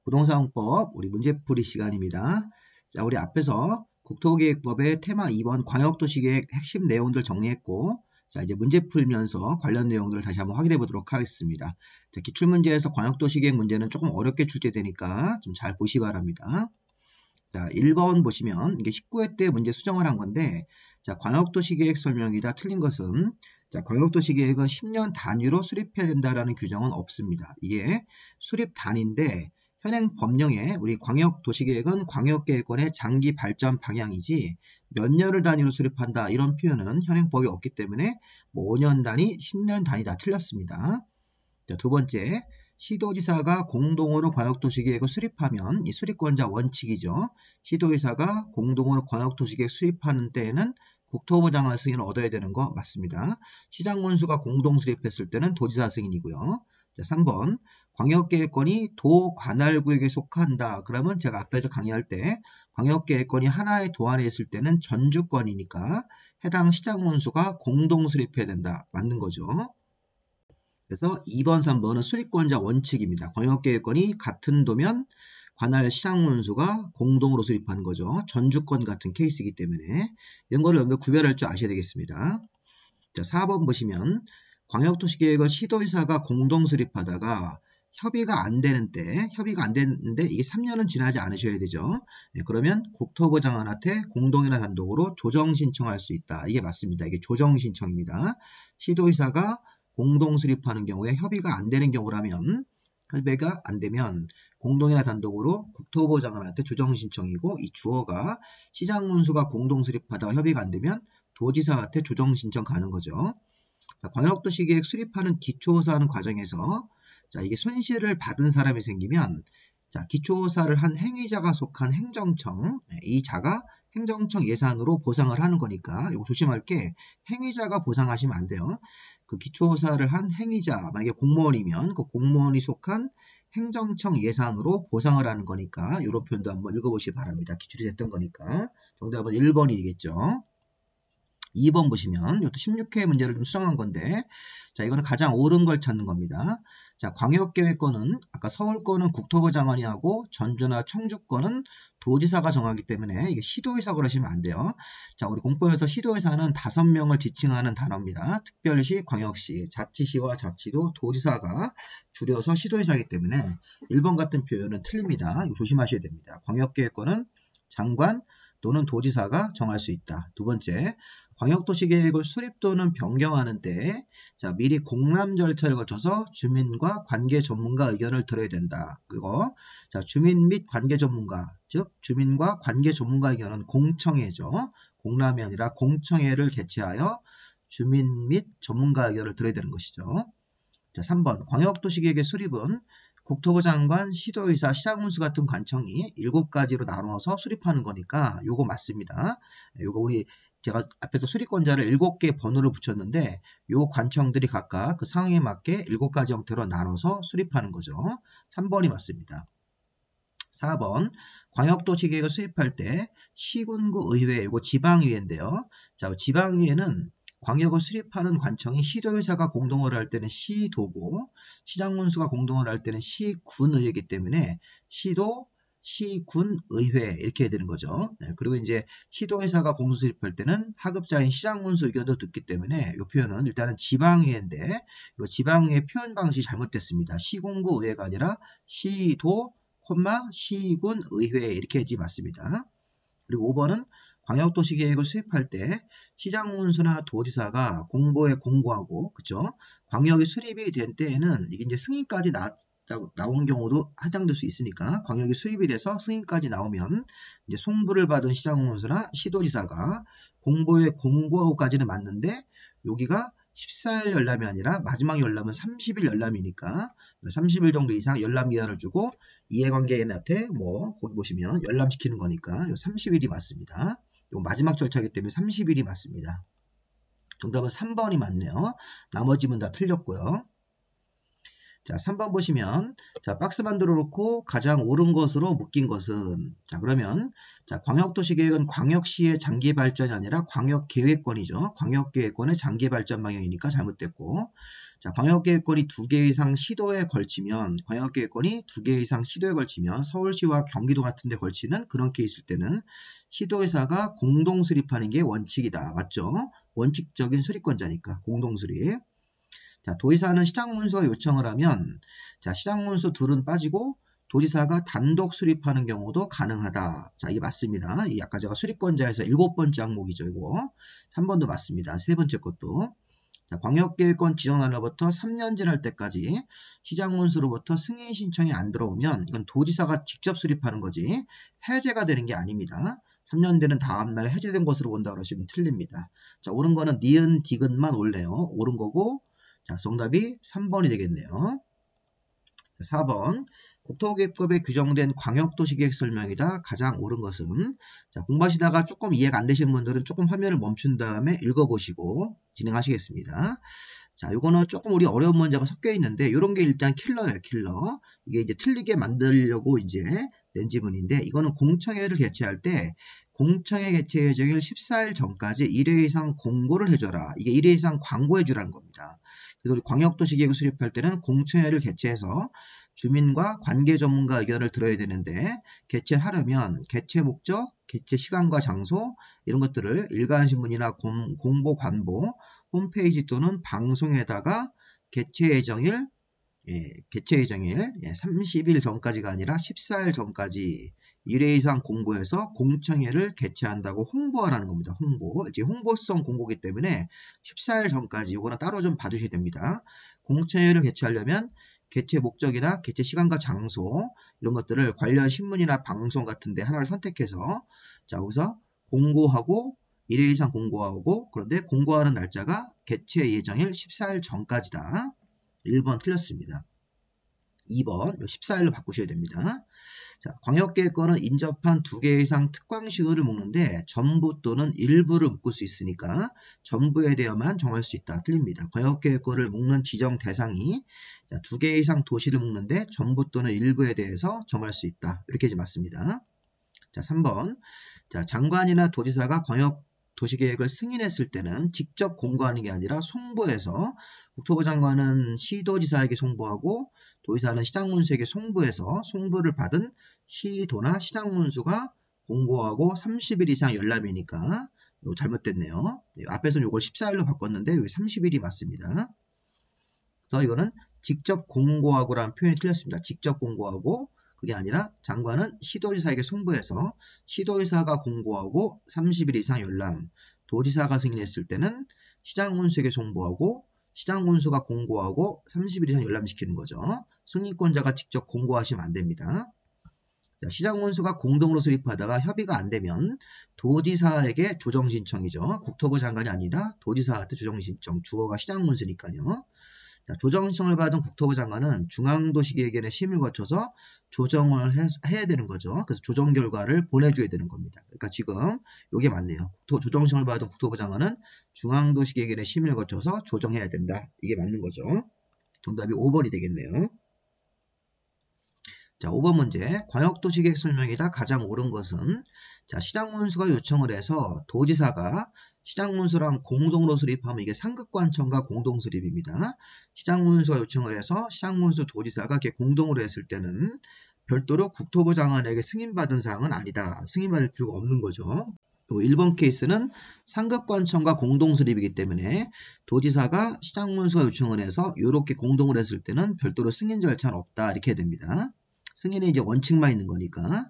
부동산법 우리 문제풀이 시간입니다. 자, 우리 앞에서 국토기획법의 테마 2번 광역도시계획 핵심 내용들 정리했고, 자, 이제 문제 풀면서 관련 내용들을 다시 한번 확인해 보도록 하겠습니다. 자, 기출문제에서 광역도시계획 문제는 조금 어렵게 출제되니까 좀 잘 보시기 바랍니다. 자, 1번 보시면 이게 19회 때 문제 수정을 한 건데, 자, 광역도시계획 설명이다. 틀린 것은, 자, 광역도시계획은 10년 단위로 수립해야 된다라는 규정은 없습니다. 이게 수립 단위인데, 현행 법령에 우리 광역도시계획은 광역계획권의 장기 발전 방향이지 몇 년을 단위로 수립한다 이런 표현은 현행법이 없기 때문에 뭐 5년 단위, 10년 단위 다 틀렸습니다. 자, 두 번째, 시도지사가 공동으로 광역도시계획을 수립하면 이 수립권자 원칙이죠. 시도지사가 공동으로 광역도시계획 수립하는 때에는 국토부 장관 승인을 얻어야 되는 거 맞습니다. 시장군수가 공동 수립했을 때는 도지사 승인이고요. 자, 3번, 광역계획권이 도관할구역에 속한다. 그러면 제가 앞에서 강의할 때 광역계획권이 하나의 도 안에 있을 때는 전주권이니까 해당 시장군수가 공동 수립해야 된다. 맞는 거죠. 그래서 2번, 3번은 수립권자 원칙입니다. 광역계획권이 같은 도면 관할 시장군수가 공동으로 수립하는 거죠. 전주권 같은 케이스이기 때문에 이런 거를 여러분들 구별할 줄 아셔야 되겠습니다. 자, 4번 보시면 광역도시계획을 시도지사가 공동 수립하다가 협의가 안 되는데 이게 3년은 지나지 않으셔야 되죠. 네, 그러면 국토부 장관한테 공동이나 단독으로 조정 신청할 수 있다. 이게 맞습니다. 이게 조정 신청입니다. 시도지사가 공동 수립하는 경우에 협의가 안 되는 경우라면 협의가 안 되면 공동이나 단독으로 국토부 장관한테 조정 신청이고 이 주어가 시장군수가 공동 수립하다가 협의가 안 되면 도지사한테 조정 신청 가는 거죠. 자, 광역도시계획 수립하는 기초조사하는 과정에서 자, 이게 손실을 받은 사람이 생기면 자, 기초조사를 한 행위자가 속한 행정청, 이 자가 행정청 예산으로 보상을 하는 거니까 이거 조심할 게 행위자가 보상하시면 안 돼요. 그 기초조사를 한 행위자, 만약에 공무원이면 그 공무원이 속한 행정청 예산으로 보상을 하는 거니까 이런 표현도 한번 읽어보시기 바랍니다. 기출이 됐던 거니까. 정답은 1번이겠죠. 2번 보시면 이것도 16회 문제를 좀 수정한 건데 자 이거는 가장 옳은 걸 찾는 겁니다. 자 광역계획권은 아까 서울권은 국토부 장관이 하고 전주나 청주권은 도지사가 정하기 때문에 이게 시도의사가 그러시면 안 돼요. 자 우리 공법에서 시도의사는 5명을 지칭하는 단어입니다. 특별시, 광역시, 자치시와 자치도 도지사가 줄여서 시도의사이기 때문에 1번 같은 표현은 틀립니다. 이거 조심하셔야 됩니다. 광역계획권은 장관 또는 도지사가 정할 수 있다. 두 번째, 광역도시계획을 수립 또는 변경하는데 자 미리 공람 절차를 거쳐서 주민과 관계 전문가 의견을 들어야 된다. 그거 자 주민 및 관계 전문가 즉 주민과 관계 전문가 의견은 공청회죠. 공람이 아니라 공청회를 개최하여 주민 및 전문가 의견을 들어야 되는 것이죠. 자 3번 광역도시계획의 수립은 국토부 장관, 시도의사, 시장군수 같은 관청이 7가지로 나눠서 수립하는 거니까 요거 맞습니다. 요거 우리 제가 앞에서 수립권자를 7개 번호를 붙였는데 요 관청들이 각각 그 상황에 맞게 7가지 형태로 나눠서 수립하는 거죠. 3번이 맞습니다. 4번 광역도시계획을 수립할 때 시군구 의회, 이거 지방의회인데요. 자, 지방의회는 광역을 수립하는 관청이 시도의사가 공동으로 할 때는 시도고 시장군수가 공동으로 할 때는 시군의회이기 때문에 시도, 시군의회 이렇게 해야 되는 거죠. 네, 그리고 이제 시도의사가 공동 수립할 때는 하급자인 시장군수 의견도 듣기 때문에 이 표현은 일단은 지방의회인데 이 지방의회 표현 방식이 잘못됐습니다. 시군구의회가 아니라 시도, 시군의회 이렇게 해야지 맞습니다. 그리고 5번은 광역도시계획을 수립할 때 시장군수나 도지사가 공보에 공고하고 그죠? 광역이 수립이 된 때에는 이게 이제 승인까지 나온 경우도 해당될 수 있으니까 광역이 수립이 돼서 승인까지 나오면 이제 송부를 받은 시장군수나 시도지사가 공보에 공고하고까지는 맞는데 여기가 14일 열람이 아니라 마지막 열람은 30일 열람이니까 30일 정도 이상 열람 기한을 주고 이해관계인한테 뭐 거기 보시면 열람시키는 거니까 30일이 맞습니다. 요 마지막 절차이기 때문에 30일이 맞습니다. 정답은 3번이 맞네요. 나머지는 다 틀렸고요. 자, 3번 보시면, 자, 박스 만들어 놓고 가장 옳은 것으로 묶인 것은, 자, 그러면, 자, 광역도시계획은 광역시의 장기 발전이 아니라 광역계획권이죠. 광역계획권의 장기 발전 방향이니까 잘못됐고, 자, 광역계획권이 2개 이상 시도에 걸치면, 광역계획권이 2개 이상 시도에 걸치면, 서울시와 경기도 같은 데 걸치는 그런 케이스일 때는 시도의사가 공동 수립하는 게 원칙이다. 맞죠? 원칙적인 수립권자니까, 공동 수립. 자, 도지사는 시장문수가 요청을 하면, 자, 시장문수 둘은 빠지고 도지사가 단독 수립하는 경우도 가능하다. 자, 이게 맞습니다. 이 아까 제가 수립권자에서 7번째 항목이죠, 이거. 3번도 맞습니다. 3번째 것도. 자, 광역계획권 지정 날로부터 3년 지날 때까지 시장문수로부터 승인 신청이 안 들어오면 이건 도지사가 직접 수립하는 거지 해제가 되는 게 아닙니다. 3년 되는 다음날 해제된 것으로 본다 그러시면 틀립니다. 자, 옳은 거는 니은, 디귿만 옳네요. 옳은 거고, 자, 정답이 3번이 되겠네요. 자, 4번. 국토계획법에 규정된 광역도시계획 설명이다. 가장 옳은 것은, 자, 공부하시다가 조금 이해가 안 되시는 분들은 조금 화면을 멈춘 다음에 읽어보시고 진행하시겠습니다. 자, 요거는 조금 우리 어려운 문제가 섞여 있는데, 요런 게 일단 킬러예요, 킬러. 이게 이제 틀리게 만들려고 이제 낸 지문인데, 이거는 공청회를 개최할 때, 공청회 개최 예정일 14일 전까지 1회 이상 공고를 해줘라. 이게 1회 이상 광고해주라는 겁니다. 그래서 우리 광역도시계획을 수립할 때는 공청회를 개최해서 주민과 관계 전문가 의견을 들어야 되는데, 개최하려면 개최 목적, 개최 시간과 장소 이런 것들을 일간신문이나 공보 관보 홈페이지 또는 방송에다가 개최 예정일 30일 전까지가 아니라 14일 전까지 1회 이상 공고해서 공청회를 개최한다고 홍보하라는 겁니다. 홍보. 이제 홍보성 공고이기 때문에 14일 전까지 이거는 따로 좀 봐주셔야 됩니다. 공청회를 개최하려면 개최 목적이나 개최 시간과 장소 이런 것들을 관련 신문이나 방송 같은데 하나를 선택해서 자, 여기서 공고하고 1회 이상 공고하고 그런데 공고하는 날짜가 개최 예정일 14일 전까지다. 1번 틀렸습니다. 2번 14일로 바꾸셔야 됩니다. 자, 광역계획권은 인접한 2개 이상 특광시효를 묶는데 전부 또는 일부를 묶을 수 있으니까 전부에 대해만 정할 수 있다. 틀립니다. 광역계획권을 묶는 지정 대상이 2개 이상 도시를 묶는데 전부 또는 일부에 대해서 정할 수 있다. 이렇게 이제 맞습니다. 자, 3번. 자, 장관이나 도지사가 광역도시계획을 승인했을 때는 직접 공고하는 게 아니라 송부해서 국토부 장관은 시도지사에게 송부하고 도지사는 시장문수에게 송부해서 송부를 받은 시도나 시장문수가 공고하고 30일 이상 열람이니까 이거 잘못됐네요. 앞에서는 이걸 14일로 바꿨는데 여기 30일이 맞습니다. 그래서 이거는 직접 공고하고라는 표현이 틀렸습니다. 직접 공고하고 그게 아니라 장관은 시도지사에게 송부해서 시도지사가 공고하고 30일 이상 열람, 도지사가 승인했을 때는 시장문수에게 송부하고 시장문수가 공고하고 30일 이상 열람시키는 거죠. 승인권자가 직접 공고하시면 안 됩니다. 자, 시장문수가 공동으로 수립하다가 협의가 안 되면 도지사에게 조정신청이죠. 국토부 장관이 아니라 도지사한테 조정신청, 주어가 시장문수니까요. 자, 조정신청을 받은 국토부 장관은 중앙도시계획위원회 심의를 거쳐서 조정을 해야 되는 거죠. 그래서 조정 결과를 보내줘야 되는 겁니다. 그러니까 지금 이게 맞네요. 조정신청을 받은 국토부 장관은 중앙도시계획위원회 심의를 거쳐서 조정해야 된다. 이게 맞는 거죠. 정답이 5번이 되겠네요. 자, 5번 문제. 광역도시계획 설명이다. 가장 옳은 것은 자, 시장문수가 요청을 해서 도지사가 시장문수랑 공동으로 수립하면 이게 상급관청과 공동수립입니다. 시장문수가 요청을 해서 시장문수 도지사가 이렇게 공동으로 했을 때는 별도로 국토부 장관에게 승인받은 사항은 아니다. 승인받을 필요가 없는 거죠. 또 1번 케이스는 상급관청과 공동수립이기 때문에 도지사가 시장문수가 요청을 해서 이렇게 공동으로 했을 때는 별도로 승인 절차는 없다. 이렇게 해야 됩니다. 승인이 이제 원칙만 있는 거니까.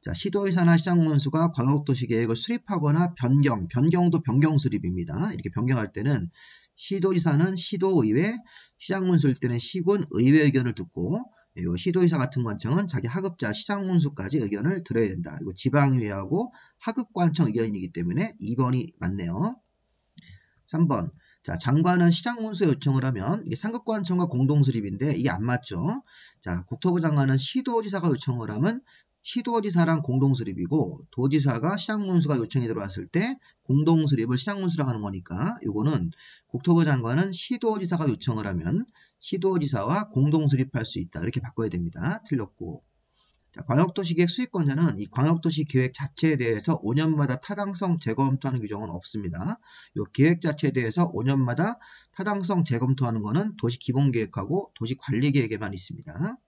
자, 시도의사나 시장문수가 광역도시계획을 수립하거나 변경도 변경수립입니다. 이렇게 변경할 때는 시도지사는 시도의회, 시장문수일 때는 시군 의회 의견을 듣고 시도의사 같은 관청은 자기 하급자 시장문수까지 의견을 들어야 된다. 이거 지방의회하고 하급관청 의견이기 때문에 2번이 맞네요. 3번. 자, 장관은 시장문수 요청을 하면 이게 상급관청과 공동수립인데 이게 안 맞죠. 자, 국토부 장관은 시도지사가 요청을 하면 시도지사랑 공동수립이고 도지사가 시장문수가 요청이 들어왔을 때 공동수립을 시장문수랑 하는 거니까 이거는 국토부 장관은 시도지사가 요청을 하면 시도지사와 공동수립할 수 있다. 이렇게 바꿔야 됩니다. 틀렸고. 자, 광역도시계획 수립권자는 이 광역도시 계획 자체에 대해서 5년마다 타당성 재검토하는 규정은 없습니다. 이 계획 자체에 대해서 5년마다 타당성 재검토하는 것은 도시기본계획하고 도시관리계획에만 있습니다.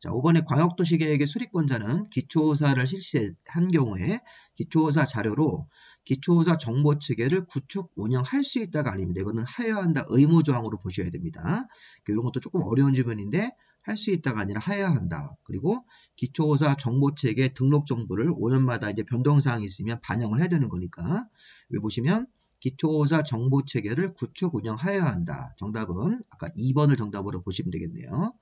자, 5번에 광역도시계획의 수립권자는 기초조사를 실시한 경우에 기초조사 자료로 기초조사 정보체계를 구축, 운영할 수 있다가 아닙니다. 이거는 하여야 한다 의무조항으로 보셔야 됩니다. 이런 것도 조금 어려운 질문인데 할 수 있다가 아니라 하여야 한다. 그리고 기초조사 정보체계 등록 정보를 5년마다 이제 변동사항이 있으면 반영을 해야 되는 거니까 여기 보시면 기초조사 정보체계를 구축, 운영하여야 한다. 정답은 아까 2번을 정답으로 보시면 되겠네요.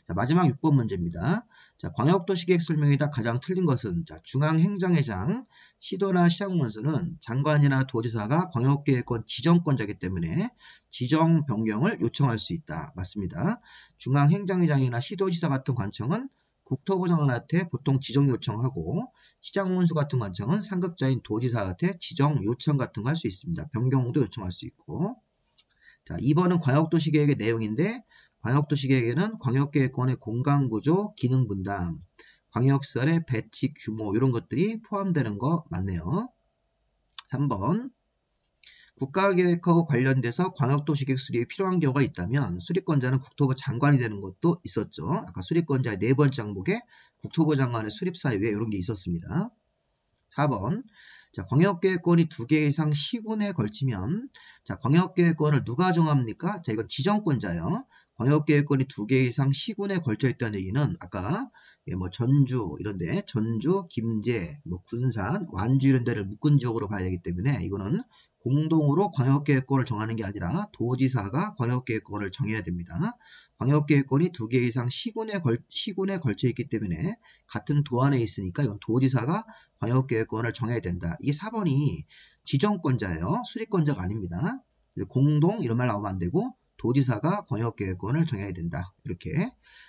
자, 마지막 6번 문제입니다. 자, 광역도시계획 설명에다 가장 틀린 것은 자, 중앙행정회장, 시도나 시장문수는 장관이나 도지사가 광역계획권 지정권자이기 때문에 지정 변경을 요청할 수 있다. 맞습니다. 중앙행정회장이나 시도지사 같은 관청은 국토부 장관한테 보통 지정 요청하고 시장문수 같은 관청은 상급자인 도지사한테 지정 요청 같은 거 할 수 있습니다. 변경도 요청할 수 있고. 자, 2번은 광역도시계획의 내용인데 광역도시계획에는 광역계획권의 공간구조, 기능분담, 광역시설의 배치 규모 이런 것들이 포함되는 거 맞네요. 3번 국가계획하고 관련돼서 광역도시계획 수립이 필요한 경우가 있다면 수립권자는 국토부 장관이 되는 것도 있었죠. 아까 수립권자의 4번째 항목에 국토부 장관의 수립사유에 이런 게 있었습니다. 4번 자, 광역계획권이 2개 이상 시군에 걸치면 자, 광역계획권을 누가 정합니까? 자, 이건 지정권자예요. 광역계획권이 2개 이상 시군에 걸쳐 있다는 얘기는 아까 뭐 전주 이런데 전주, 김제, 뭐 군산, 완주 이런 데를 묶은 지역으로 봐야 되기 때문에 이거는 공동으로 광역계획권을 정하는 게 아니라 도지사가 광역계획권을 정해야 됩니다. 광역계획권이 2개 이상 시군에 걸쳐 있기 때문에 같은 도 안에 있으니까 이건 도지사가 광역계획권을 정해야 된다. 이게 4번이 지정권자예요. 수립권자가 아닙니다. 공동 이런 말 나오면 안 되고 도지사가 광역계획권을 정해야 된다. 이렇게.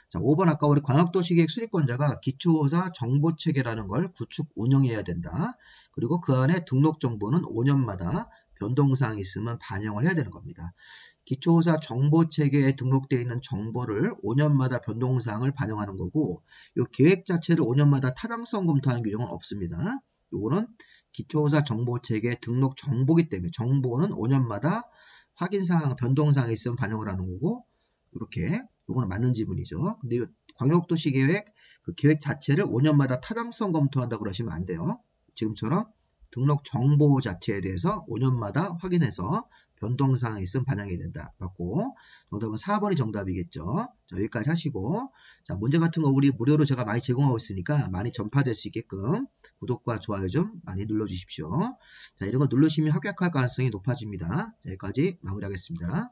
자, 5번 아까 우리 광역도시계획 수립권자가 기초조사 정보체계라는 걸 구축 운영해야 된다. 그리고 그 안에 등록 정보는 5년마다 변동사항이 있으면 반영을 해야 되는 겁니다. 기초조사 정보체계에 등록되어 있는 정보를 5년마다 변동사항을 반영하는 거고 이 계획 자체를 5년마다 타당성 검토하는 규정은 없습니다. 요거는 기초조사 정보체계 등록 정보이기 때문에 정보는 5년마다 확인사항, 변동사항이 있으면 반영을 하는 거고 이렇게 이거는 맞는 지문이죠. 근데 이 광역도시계획 그 계획 자체를 5년마다 타당성 검토한다고 그러시면 안 돼요. 지금처럼 등록 정보 자체에 대해서 5년마다 확인해서 변동사항이 있으면 반영해야 된다. 맞고 정답은 4번이 정답이겠죠. 자, 여기까지 하시고 자, 문제 같은 거 우리 무료로 제가 많이 제공하고 있으니까 많이 전파될 수 있게끔 구독과 좋아요 좀 많이 눌러주십시오. 자, 이런 거 누르시면 합격할 가능성이 높아집니다. 자, 여기까지 마무리하겠습니다.